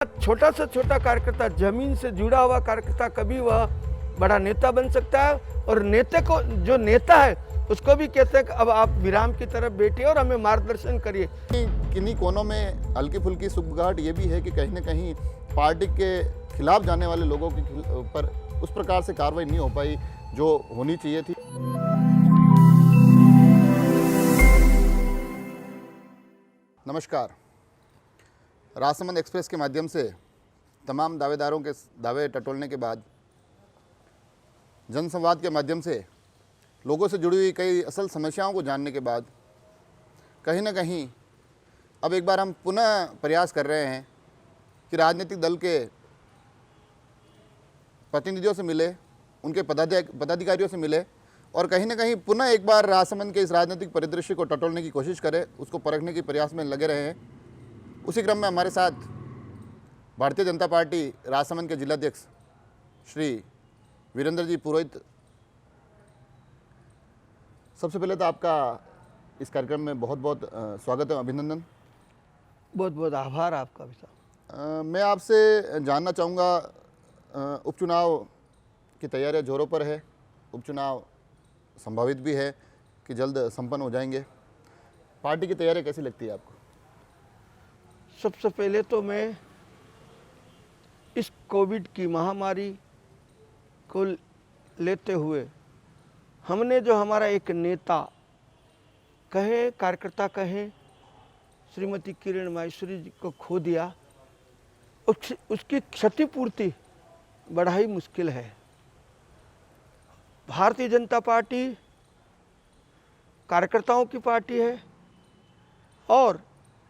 छोटा से छोटा कार्यकर्ता, जमीन से जुड़ा हुआ कार्यकर्ता कभी वह बड़ा नेता बन सकता है। और नेता को, जो नेता है उसको भी कहते हैं कि अब आप विराम की तरफ बैठिए और हमें मार्गदर्शन करिए। किन्हीं कोनों में हल्की फुल्की सुगबुगाहट ये भी है कि कहीं ना कहीं पार्टी के खिलाफ जाने वाले लोगों के पर उस प्रकार से कार्रवाई नहीं हो पाई जो होनी चाहिए थी। नमस्कार। राजसमंद एक्सप्रेस के माध्यम से तमाम दावेदारों के दावे टटोलने के बाद, जनसंवाद के माध्यम से लोगों से जुड़ी हुई कई असल समस्याओं को जानने के बाद कहीं ना कहीं अब एक बार हम पुनः प्रयास कर रहे हैं कि राजनीतिक दल के प्रतिनिधियों से मिले, उनके पदाधिकारियों से मिले और कहीं ना कहीं पुनः एक बार राजसमंद के इस राजनीतिक परिदृश्य को टटोलने की कोशिश करें, उसको परखने के प्रयास में लगे रहे हैं। उसी क्रम में हमारे साथ भारतीय जनता पार्टी राजसमंद के जिलाध्यक्ष श्री वीरेंद्र जी पुरोहित। सबसे पहले तो आपका इस कार्यक्रम में बहुत बहुत स्वागत है, अभिनंदन। बहुत बहुत आभार आपका भी साहब। मैं आपसे जानना चाहूँगा, उपचुनाव की तैयारियां जोरों पर है, उपचुनाव संभावित भी है कि जल्द संपन्न हो जाएंगे। पार्टी की तैयारी कैसी लगती है आपको? सबसे पहले तो मैं इस कोविड की महामारी को लेते हुए हमने जो हमारा एक नेता कहें, कार्यकर्ता कहें, श्रीमती किरण माहेश्वरी जी को खो दिया, उसकी क्षतिपूर्ति बड़ा ही मुश्किल है। भारतीय जनता पार्टी कार्यकर्ताओं की पार्टी है और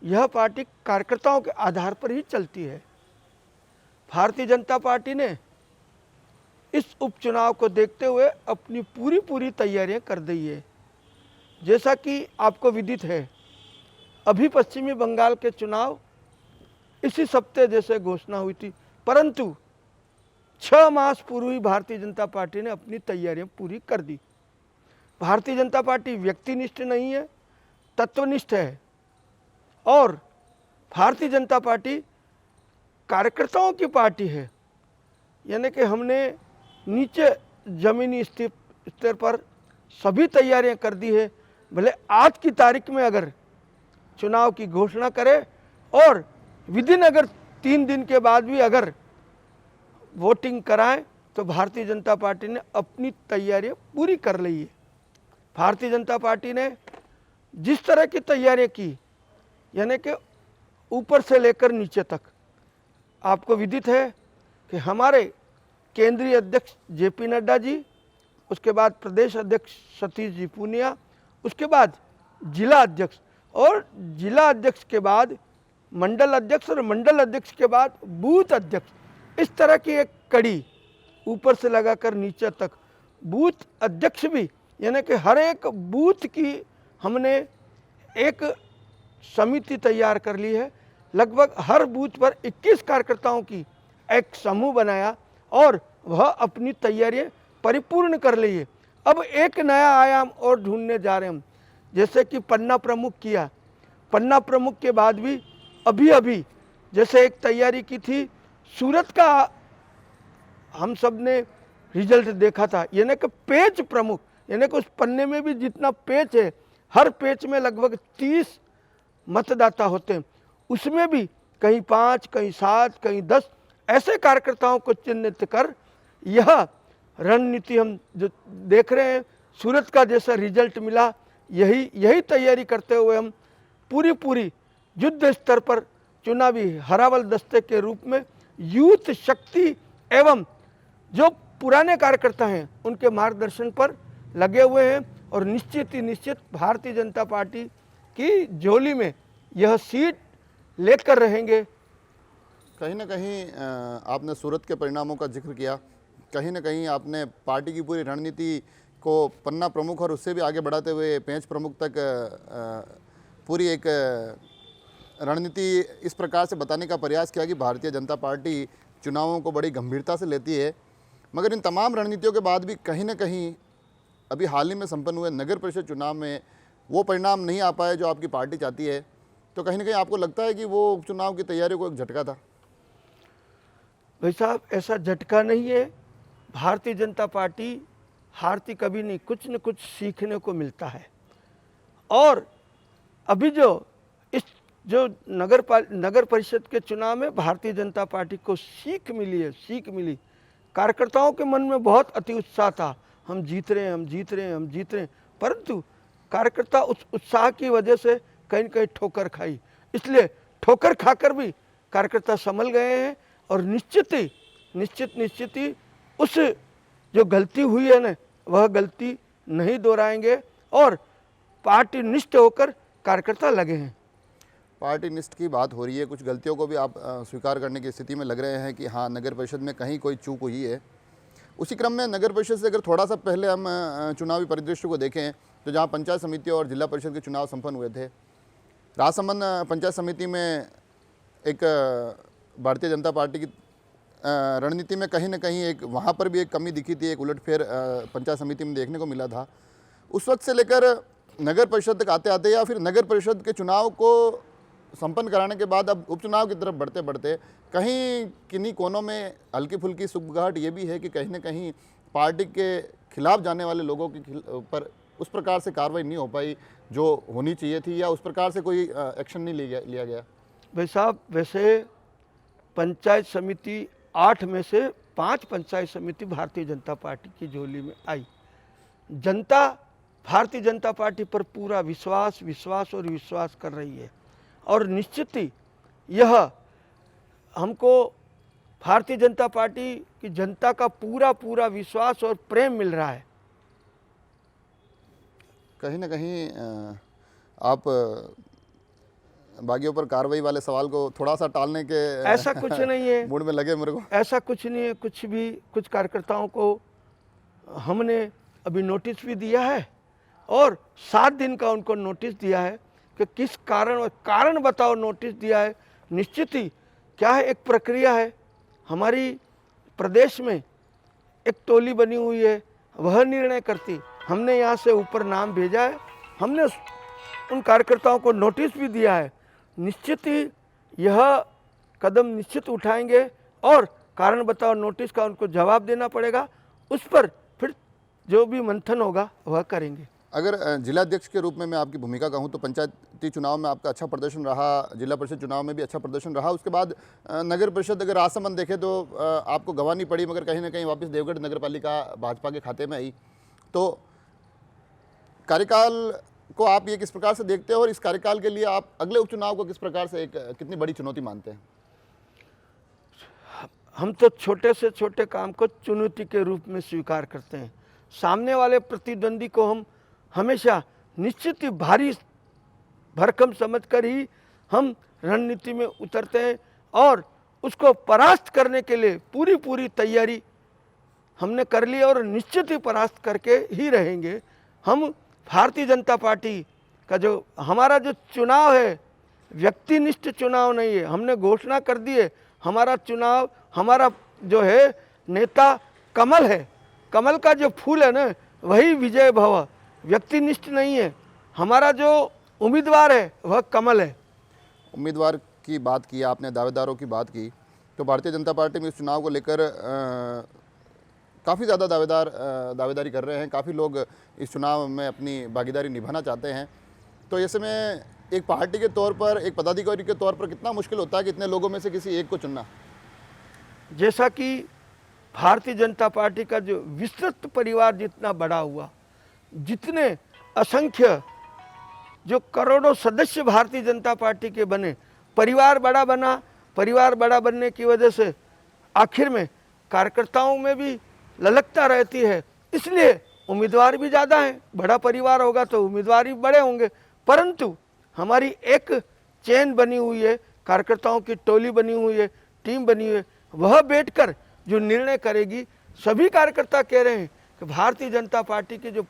यह पार्टी कार्यकर्ताओं के आधार पर ही चलती है। भारतीय जनता पार्टी ने इस उपचुनाव को देखते हुए अपनी पूरी तैयारियां कर दी है। जैसा कि आपको विदित है, अभी पश्चिमी बंगाल के चुनाव इसी सप्ताह जैसे घोषणा हुई थी, परंतु 6 मास पूर्व ही भारतीय जनता पार्टी ने अपनी तैयारियां पूरी कर दी। भारतीय जनता पार्टी व्यक्तिनिष्ठ नहीं है, तत्वनिष्ठ है और भारतीय जनता पार्टी कार्यकर्ताओं की पार्टी है। यानी कि हमने नीचे जमीनी स्तर पर सभी तैयारियां कर दी है। भले आज की तारीख में अगर चुनाव की घोषणा करे और विदिन अगर 3 दिन के बाद भी अगर वोटिंग कराएं तो भारतीय जनता पार्टी ने अपनी तैयारियां पूरी कर ली है। भारतीय जनता पार्टी ने जिस तरह की तैयारियां की, यानी कि ऊपर से लेकर नीचे तक, आपको विदित है कि हमारे केंद्रीय अध्यक्ष जेपी नड्डा जी, उसके बाद प्रदेश अध्यक्ष सतीश जी पूनिया, उसके बाद जिला अध्यक्ष और जिला अध्यक्ष के बाद मंडल अध्यक्ष और मंडल अध्यक्ष के बाद बूथ अध्यक्ष, इस तरह की एक कड़ी ऊपर से लगाकर नीचे तक, बूथ अध्यक्ष भी, यानी कि हर एक बूथ की हमने एक समिति तैयार कर ली है। लगभग हर बूथ पर 21 कार्यकर्ताओं की एक समूह बनाया और वह अपनी तैयारियां परिपूर्ण कर ली है। अब एक नया आयाम और ढूंढने जा रहे हैं हम, जैसे कि पन्ना प्रमुख किया। पन्ना प्रमुख के बाद भी अभी जैसे एक तैयारी की थी सूरत का, हम सब ने रिजल्ट देखा था, यानी कि पेज प्रमुख, यानी कि उस पन्ने में भी जितना पेज है, हर पेज में लगभग 30 मतदाता होते हैं, उसमें भी कहीं 5, कहीं 7, कहीं 10 ऐसे कार्यकर्ताओं को चिन्हित कर यह रणनीति हम जो देख रहे हैं, सूरत का जैसा रिजल्ट मिला, यही तैयारी करते हुए हम पूरी युद्ध स्तर पर चुनावी हरावल दस्ते के रूप में यूथ शक्ति एवं जो पुराने कार्यकर्ता हैं उनके मार्गदर्शन पर लगे हुए हैं और निश्चित भारतीय जनता पार्टी की झोली में यह सीट लेकर रहेंगे। कहीं ना कहीं आपने सूरत के परिणामों का जिक्र किया, कहीं ना कहीं आपने पार्टी की पूरी रणनीति को पन्ना प्रमुख और उससे भी आगे बढ़ाते हुए पेंच प्रमुख तक पूरी एक रणनीति इस प्रकार से बताने का प्रयास किया कि भारतीय जनता पार्टी चुनावों को बड़ी गंभीरता से लेती है। मगर इन तमाम रणनीतियों के बाद भी कहीं ना कहीं अभी हाल ही में संपन्न हुए नगर परिषद चुनाव में वो परिणाम नहीं आ पाए जो आपकी पार्टी चाहती है। तो कहीं ना कहीं आपको लगता है कि वो उपचुनाव की तैयारियों को एक झटका था? भाई साहब, ऐसा झटका नहीं है। भारतीय जनता पार्टी हारती कभी नहीं, कुछ न कुछ सीखने को मिलता है। और अभी जो नगर परिषद के चुनाव में भारतीय जनता पार्टी को सीख मिली है, सीख मिली। कार्यकर्ताओं के मन में बहुत अति उत्साह था, हम जीत रहे हैं, हम जीत रहे हैं, हम जीत रहे हैं। परंतु कार्यकर्ता उस उत्साह की वजह से कहीं न कहीं ठोकर खाई। इसलिए ठोकर खाकर भी कार्यकर्ता संभल गए हैं और निश्चित ही उस जो गलती हुई है ना, वह गलती नहीं दोहराएंगे और पार्टी निष्ठ होकर कार्यकर्ता लगे हैं। पार्टी निष्ठ की बात हो रही है, कुछ गलतियों को भी आप स्वीकार करने की स्थिति में लग रहे हैं कि हाँ, नगर परिषद में कहीं कोई चूक हुई है। उसी क्रम में नगर परिषद से अगर थोड़ा सा पहले हम चुनावी परिदृश्य को देखें तो जहाँ पंचायत समिति और जिला परिषद के चुनाव संपन्न हुए थे, राजसमंद पंचायत समिति में एक भारतीय जनता पार्टी की रणनीति में कहीं ना कहीं एक वहाँ पर भी एक कमी दिखी थी, एक उलटफेर पंचायत समिति में देखने को मिला था। उस वक्त से लेकर नगर परिषद तक आते आते या फिर नगर परिषद के चुनाव को संपन्न कराने के बाद अब उपचुनाव की तरफ बढ़ते बढ़ते कहीं किन्हीं कोनों में हल्की फुल्की सुगबुगाहट ये भी है कि कहीं ना कहीं पार्टी के खिलाफ जाने वाले लोगों के पर उस प्रकार से कार्रवाई नहीं हो पाई जो होनी चाहिए थी, या उस प्रकार से कोई एक्शन नहीं लिया गया। भाई साहब, वैसे पंचायत समिति 8 में से 5 पंचायत समिति भारतीय जनता पार्टी की झोली में आई। जनता भारतीय जनता पार्टी पर पूरा विश्वास कर रही है और निश्चित ही यह हमको भारतीय जनता पार्टी की जनता का पूरा विश्वास और प्रेम मिल रहा है। कहीं ना कहीं आप बागियों पर कार्रवाई वाले सवाल को थोड़ा सा टालने के ऐसा कुछ नहीं है, मूड में लगे मेरे को। ऐसा कुछ नहीं है, कुछ कार्यकर्ताओं को हमने अभी नोटिस भी दिया है और 7 दिन का उनको नोटिस दिया है कि किस कारण बताओ नोटिस दिया है। निश्चित ही क्या है, एक प्रक्रिया है। हमारी प्रदेश में एक टोली बनी हुई है, वह निर्णय करती। हमने यहाँ से ऊपर नाम भेजा है, हमने उन कार्यकर्ताओं को नोटिस भी दिया है। निश्चित ही यह कदम निश्चित उठाएंगे और कारण बताओ नोटिस का उनको जवाब देना पड़ेगा, उस पर फिर जो भी मंथन होगा वह करेंगे। अगर जिलाध्यक्ष के रूप में मैं आपकी भूमिका कहूँ तो पंचायती चुनाव में आपका अच्छा प्रदर्शन रहा, जिला परिषद चुनाव में भी अच्छा प्रदर्शन रहा। उसके बाद नगर परिषद अगर राजसमंद देखें तो आपको गंवानी पड़ी, मगर कहीं ना कहीं वापस देवगढ़ नगर पालिका भाजपा के खाते में आई। तो कार्यकाल को आप ये किस प्रकार से देखते हैं और इस कार्यकाल के लिए आप अगले उपचुनाव को किस प्रकार से कितनी बड़ी चुनौती मानते हैं? हम तो छोटे से छोटे काम को चुनौती के रूप में स्वीकार करते हैं। सामने वाले प्रतिद्वंदी को हम हमेशा निश्चित ही भारी भरकम समझकर ही हम रणनीति में उतरते हैं और उसको परास्त करने के लिए पूरी तैयारी हमने कर ली और निश्चित ही परास्त करके ही रहेंगे। हम भारतीय जनता पार्टी का जो हमारा जो चुनाव है, व्यक्तिनिष्ठ चुनाव नहीं है। हमने घोषणा कर दी है, हमारा चुनाव, हमारा जो है नेता कमल है। कमल का जो फूल है ना, वही विजय भव, व्यक्तिनिष्ठ नहीं है। हमारा जो उम्मीदवार है वह कमल है। उम्मीदवार की बात की आपने, दावेदारों की बात की, तो भारतीय जनता पार्टी में इस चुनाव को लेकर काफ़ी ज़्यादा दावेदारी कर रहे हैं। काफ़ी लोग इस चुनाव में अपनी भागीदारी निभाना चाहते हैं। तो ऐसे में एक पार्टी के तौर पर, एक पदाधिकारी के तौर पर कितना मुश्किल होता है कि इतने लोगों में से किसी एक को चुनना? जैसा कि भारतीय जनता पार्टी का जो विस्तृत परिवार जितना बड़ा हुआ, जितने असंख्य जो करोड़ों सदस्य भारतीय जनता पार्टी के बने, परिवार बड़ा बना। परिवार बड़ा बनने की वजह से आखिर में कार्यकर्ताओं में भी ललकता रहती है, इसलिए उम्मीदवार भी ज़्यादा हैं। बड़ा परिवार होगा तो उम्मीदवार भी बड़े होंगे। परंतु हमारी एक चेन बनी हुई है, कार्यकर्ताओं की टोली बनी हुई है, टीम बनी हुई है, वह बैठकर जो निर्णय करेगी। सभी कार्यकर्ता कह रहे हैं कि भारतीय जनता पार्टी की जो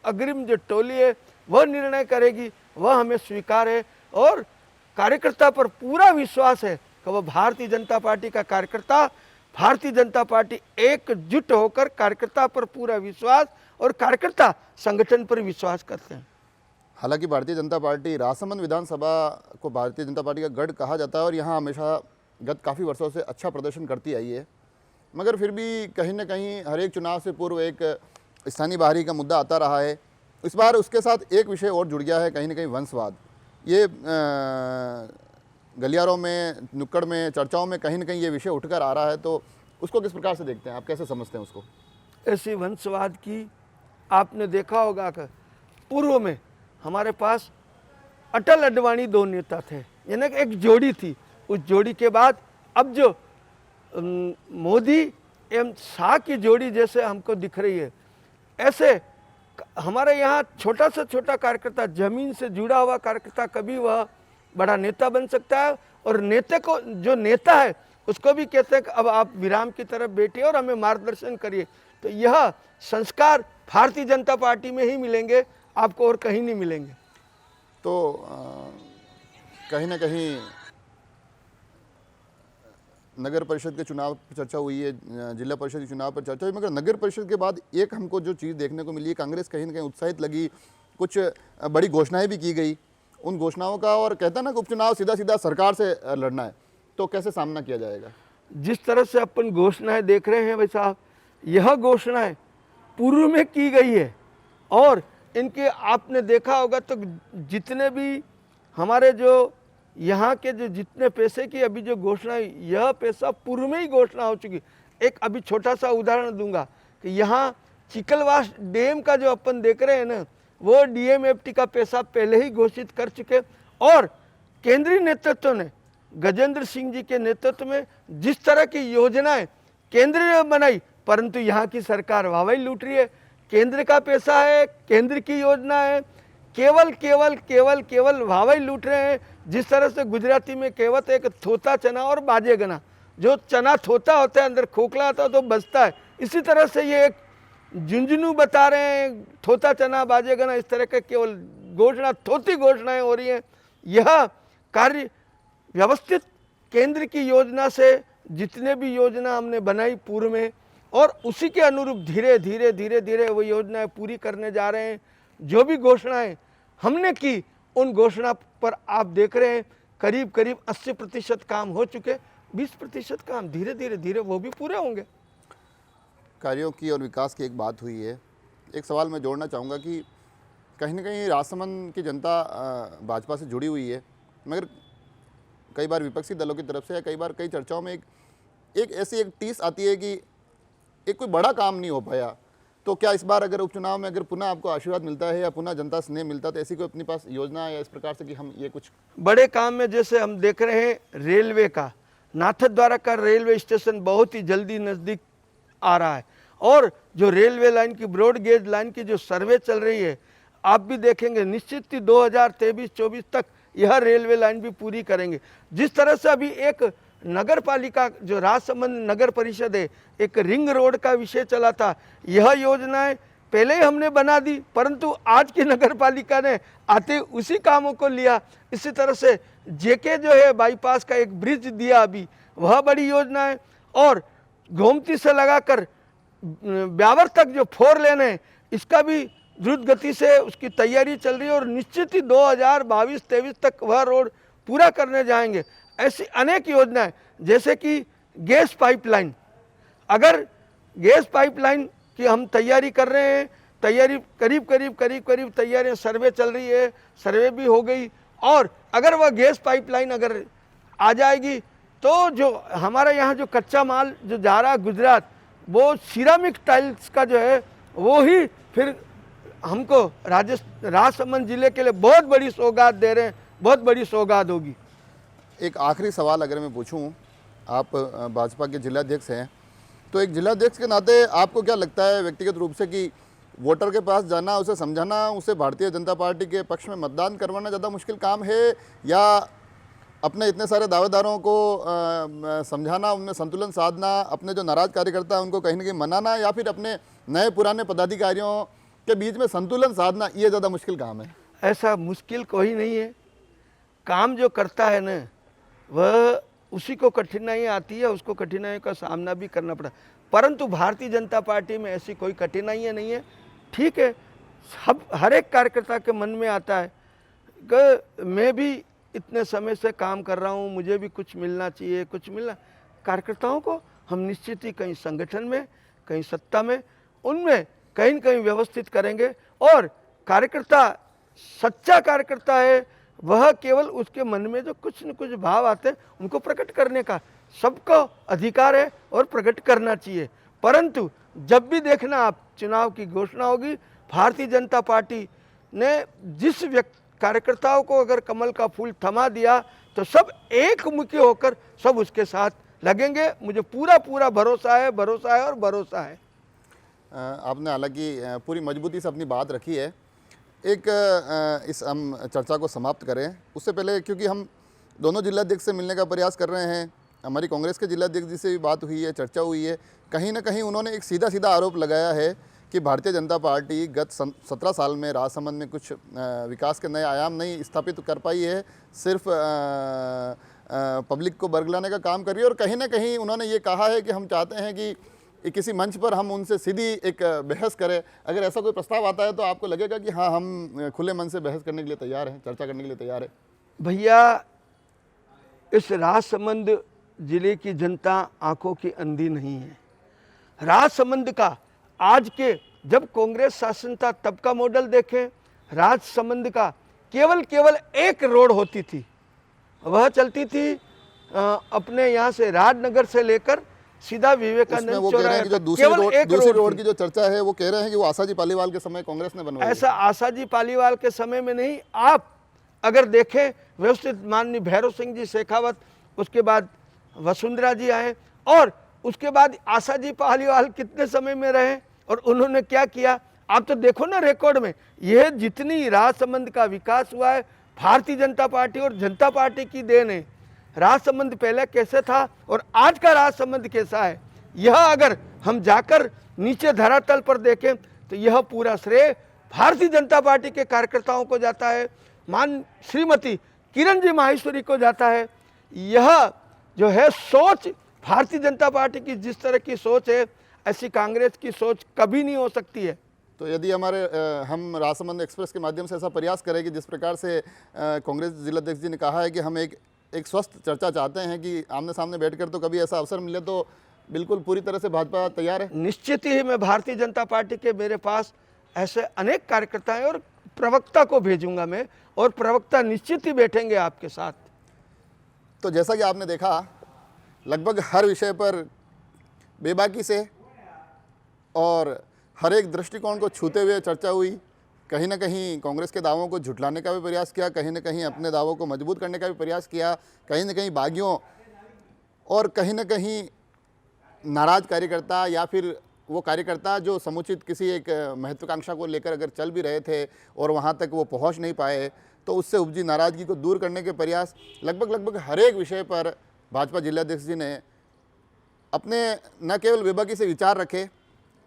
अग्रिम जो टोली है वह निर्णय करेगी, वह हमें स्वीकार है और कार्यकर्ता पर पूरा विश्वास है कि वह भारतीय जनता पार्टी का कार्यकर्ता, भारतीय जनता पार्टी एकजुट होकर कार्यकर्ता पर पूरा विश्वास और कार्यकर्ता संगठन पर विश्वास करते हैं। हालांकि भारतीय जनता पार्टी राजसमंद विधानसभा को भारतीय जनता पार्टी का गढ़ कहा जाता है और यहाँ हमेशा गत काफ़ी वर्षों से अच्छा प्रदर्शन करती आई है, मगर फिर भी कहीं ना कहीं हर एक चुनाव से पूर्व एक स्थानीय बाहरी का मुद्दा आता रहा है। इस बार उसके साथ एक विषय और जुड़ गया है, कहीं ना कहीं वंशवाद। ये गलियारों में, नुक्कड़ में, चर्चाओं में कहीं ना कहीं ये विषय उठकर आ रहा है, तो उसको किस प्रकार से देखते हैं आप, कैसे समझते हैं उसको? ऐसी वंशवाद की आपने देखा होगा कि पूर्व में हमारे पास अटल अडवाणी दो नेता थे, यानी कि एक जोड़ी थी। उस जोड़ी के बाद अब जो मोदी एवं शाह की जोड़ी जैसे हमको दिख रही है, ऐसे हमारे यहाँ छोटा से छोटा कार्यकर्ता, जमीन से जुड़ा हुआ कार्यकर्ता, कभी वह बड़ा नेता बन सकता है। और नेता को, जो नेता है उसको भी कहते हैं कि अब आप विराम की तरफ बैठिए और हमें मार्गदर्शन करिए। तो यह संस्कार भारतीय जनता पार्टी में ही मिलेंगे, आपको और कहीं नहीं मिलेंगे। तो कहीं ना कहीं नगर परिषद के चुनाव पर चर्चा हुई है, जिला परिषद के चुनाव पर चर्चा हुई, मगर नगर परिषद के बाद एक हमको जो चीज़ देखने को मिली है, कांग्रेस कहीं ना कहीं उत्साहित लगी, कुछ बड़ी घोषणाएं भी की गई उन घोषणाओं का, और कहता ना कि उपचुनाव सीधा सीधा सरकार से लड़ना है, तो कैसे सामना किया जाएगा? जिस तरह से अपन घोषणाएं देख रहे हैं भाई साहब, यह घोषणाएं पूर्व में की गई है, और इनके आपने देखा होगा तो जितने भी हमारे जो यहाँ के जो जितने पैसे की अभी जो घोषणा, यह पैसा पूर्व में ही घोषणा हो चुकी। एक अभी छोटा सा उदाहरण दूंगा कि यहाँ चिकलवास डैम का जो अपन देख रहे हैं ना, वो डीएमएफटी का पैसा पहले ही घोषित कर चुके, और केंद्रीय नेतृत्व ने गजेंद्र सिंह जी के नेतृत्व में जिस तरह की योजनाएं केंद्र ने बनाई, परंतु यहाँ की सरकार वाहवाही लूट रही है। केंद्र का पैसा है, केंद्र की योजना है, केवल केवल केवल केवल वाहवाही लूट रहे हैं। जिस तरह से गुजराती में कहावत है कि थोता चना और बाजे गना, जो चना थोता होता है अंदर खोखला होता है तो बचता है, इसी तरह से ये एक झुंझुनू बता रहे हैं, थोता चना बाजे गना, इस तरह के केवल घोषणा, थोती घोषणाएं हो रही हैं। यह कार्य व्यवस्थित केंद्र की योजना से जितने भी योजना हमने बनाई पूर्व में, और उसी के अनुरूप धीरे धीरे धीरे धीरे वो योजनाएं पूरी करने जा रहे हैं। जो भी घोषणाएं हमने की, उन घोषणा पर आप देख रहे हैं करीब करीब 80% काम हो चुके, 20% काम धीरे धीरे धीरे वो भी पूरे होंगे। कार्यों की और विकास की एक बात हुई है, एक सवाल मैं जोड़ना चाहूँगा कि कहीं ना कहीं राजसमंद की जनता भाजपा से जुड़ी हुई है, मगर कई बार विपक्षी दलों की तरफ से या कई बार कई चर्चाओं में एक ऐसी एक टीस आती है कि एक कोई बड़ा काम नहीं हो पाया। तो क्या इस बार अगर उपचुनाव में अगर पुनः आपको आशीर्वाद मिलता है या पुनः जनता स्नेह मिलता है, तो ऐसी कोई अपने पास योजना या इस प्रकार से कि हम ये कुछ बड़े काम में, जैसे हम देख रहे हैं रेलवे का, नाथद्वारा का रेलवे स्टेशन बहुत ही जल्दी नज़दीक आ रहा है, और जो रेलवे लाइन की, ब्रॉड गेज लाइन की जो सर्वे चल रही है, आप भी देखेंगे निश्चित ही 2023-24 तक यह रेलवे लाइन भी पूरी करेंगे। जिस तरह से अभी एक नगर पालिका, जो राजसमंद नगर परिषद है, एक रिंग रोड का विषय चला था, यह योजनाएं पहले ही हमने बना दी, परंतु आज की नगर पालिका ने आते उसी कामों को लिया। इसी तरह से जेके जो है बाईपास का एक ब्रिज दिया अभी, वह बड़ी योजना है, और गोमती से लगाकर ब्यावर तक जो 4 लेन है, इसका भी द्रुत गति से उसकी तैयारी चल रही है, और निश्चित ही 2022-23 तक वह रोड पूरा करने जाएंगे। ऐसी अनेक योजनाएं, जैसे कि गैस पाइपलाइन, अगर गैस पाइपलाइन की हम तैयारी कर रहे हैं, तैयारी करीब करीब तैयारियां, सर्वे चल रही है, सर्वे भी हो गई, और अगर वह गैस पाइपलाइन अगर आ जाएगी तो जो हमारा यहाँ जो कच्चा माल जो जा रहा है गुजरात, वो सिरामिक टाइल्स का जो है, वो ही फिर हमको राजसमंद जिले के लिए बहुत बड़ी सौगात दे रहे हैं, बहुत बड़ी सौगात होगी। एक आखिरी सवाल अगर मैं पूछूं, आप भाजपा के जिलाध्यक्ष हैं, तो एक जिलाध्यक्ष के नाते आपको क्या लगता है व्यक्तिगत रूप से कि वोटर के पास जाना, उसे समझाना, उसे भारतीय जनता पार्टी के पक्ष में मतदान करवाना ज़्यादा मुश्किल काम है, या अपने इतने सारे दावेदारों को समझाना, उनमें संतुलन साधना, अपने जो नाराज कार्यकर्ता हैं उनको कहीं ना कहीं मनाना, या फिर अपने नए पुराने पदाधिकारियों के बीच में संतुलन साधना, ये ज़्यादा मुश्किल काम है? ऐसा मुश्किल कोई नहीं है। काम जो करता है ना, वह उसी को कठिनाई आती है, उसको कठिनाइयों का सामना भी करना पड़ा, परंतु भारतीय जनता पार्टी में ऐसी कोई कठिनाइयाँ नहीं है। ठीक है, हर एक कार्यकर्ता के मन में आता है कि मैं भी इतने समय से काम कर रहा हूँ, मुझे भी कुछ मिलना चाहिए, कुछ मिलना। कार्यकर्ताओं को हम निश्चित ही कहीं संगठन में, कहीं सत्ता में, उनमें कहीं न कहीं व्यवस्थित करेंगे। और कार्यकर्ता सच्चा कार्यकर्ता है, वह केवल उसके मन में जो कुछ न कुछ भाव आते हैं उनको प्रकट करने का सबको अधिकार है और प्रकट करना चाहिए। परंतु जब भी देखना आप चुनाव की घोषणा होगी, भारतीय जनता पार्टी ने जिस कार्यकर्ताओं को अगर कमल का फूल थमा दिया तो सब एक मुखी होकर सब उसके साथ लगेंगे। मुझे पूरा पूरा भरोसा है और भरोसा है। आपने हालांकि पूरी मजबूती से अपनी बात रखी है। एक इस हम चर्चा को समाप्त करें उससे पहले, क्योंकि हम दोनों जिलाध्यक्ष से मिलने का प्रयास कर रहे हैं, हमारी कांग्रेस के जिलाध्यक्ष जी से भी बात हुई है, चर्चा हुई है। कहीं ना कहीं उन्होंने एक सीधा सीधा आरोप लगाया है कि भारतीय जनता पार्टी गत 17 साल में राजसमंद में कुछ विकास के नए आयाम नहीं स्थापित कर पाई है, सिर्फ पब्लिक को बरगलाने का काम कर रही है। और कहीं ना कहीं उन्होंने ये कहा है कि हम चाहते हैं कि किसी मंच पर हम उनसे सीधी एक बहस करें। अगर ऐसा कोई प्रस्ताव आता है तो आपको लगेगा कि हाँ, हम खुले मन से बहस करने के लिए तैयार हैं, चर्चा करने के लिए तैयार है? भैया, इस राजसमंद जिले की जनता आंखों की अंधी नहीं है। राजसमंद का आज के जब कांग्रेस शासन था तब का मॉडल देखें, राजसमंद का केवल एक रोड होती थी, वह चलती थी अपने यहाँ से राजनगर से लेकर सीधा विवेकानंद चौराहे तक। दूसरी रोड की जो चर्चा है वो कह रहे हैं कि वो आसाजी पालीवाल के समय कांग्रेस ने बनवाई। ऐसा आसाजी पालीवाल के समय में नहीं, आप अगर देखें व्यवस्थित माननीय भैरव सिंह जी शेखावत, उसके बाद वसुंधरा जी आए और उसके बाद आसाजी पालीवाल कितने समय में रहे और उन्होंने क्या किया। आप तो देखो ना रिकॉर्ड में, यह जितनी राजसमंद का विकास हुआ है भारतीय जनता पार्टी और जनता पार्टी की देन है। राजसमंद पहले कैसे था और आज का राजसमंद कैसा है, यह अगर हम जाकर नीचे धरातल पर देखें तो यह पूरा श्रेय भारतीय जनता पार्टी के कार्यकर्ताओं को जाता है, मान श्रीमती किरण जी माहेश्वरी को जाता है। यह जो है सोच भारतीय जनता पार्टी की, जिस तरह की सोच है ऐसी कांग्रेस की सोच कभी नहीं हो सकती है। तो यदि हम राजसमंद एक्सप्रेस के माध्यम से ऐसा प्रयास करें कि जिस प्रकार से कांग्रेस जिलाध्यक्ष जी ने कहा है कि हम एक स्वस्थ चर्चा चाहते हैं कि आमने सामने बैठकर, तो कभी ऐसा अवसर मिले तो बिल्कुल पूरी तरह से भाजपा तैयार है। निश्चित ही मैं भारतीय जनता पार्टी के, मेरे पास ऐसे अनेक कार्यकर्ता हैं और प्रवक्ता को भेजूंगा मैं, और प्रवक्ता निश्चित ही बैठेंगे आपके साथ। तो जैसा कि आपने देखा, लगभग हर विषय पर बेबाकी से और हर एक दृष्टिकोण को छूते हुए चर्चा हुई। कहीं ना कहीं कांग्रेस के दावों को झुठलाने का भी प्रयास किया, कहीं ना कहीं अपने दावों को मजबूत करने का भी प्रयास किया, कहीं ना कहीं बागियों और कहीं ना कहीं नाराज कार्यकर्ता या फिर वो कार्यकर्ता जो समुचित किसी एक महत्वाकांक्षा को लेकर अगर चल भी रहे थे और वहाँ तक वो पहुँच नहीं पाए, तो उससे उपजी नाराज़गी को दूर करने के प्रयास लगभग हर एक विषय पर भाजपा जिलाध्यक्ष जी ने अपने न केवल बेबाकी से विचार रखे,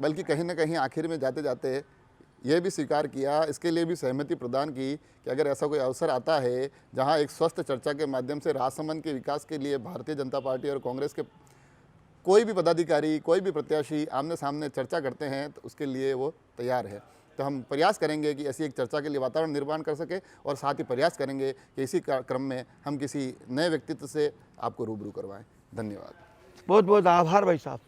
बल्कि कहीं ना कहीं आखिर में जाते जाते ये भी स्वीकार किया, इसके लिए भी सहमति प्रदान की कि अगर ऐसा कोई अवसर आता है जहां एक स्वस्थ चर्चा के माध्यम से राजसमंद के विकास के लिए भारतीय जनता पार्टी और कांग्रेस के कोई भी पदाधिकारी, कोई भी प्रत्याशी आमने सामने चर्चा करते हैं, तो उसके लिए वो तैयार है। तो हम प्रयास करेंगे कि ऐसी एक चर्चा के लिए वातावरण निर्माण कर सके और साथ ही प्रयास करेंगे कि इसी क्रम में हम किसी नए व्यक्तित्व से आपको रूबरू करवाएं। धन्यवाद। बहुत बहुत आभार भाई साहब।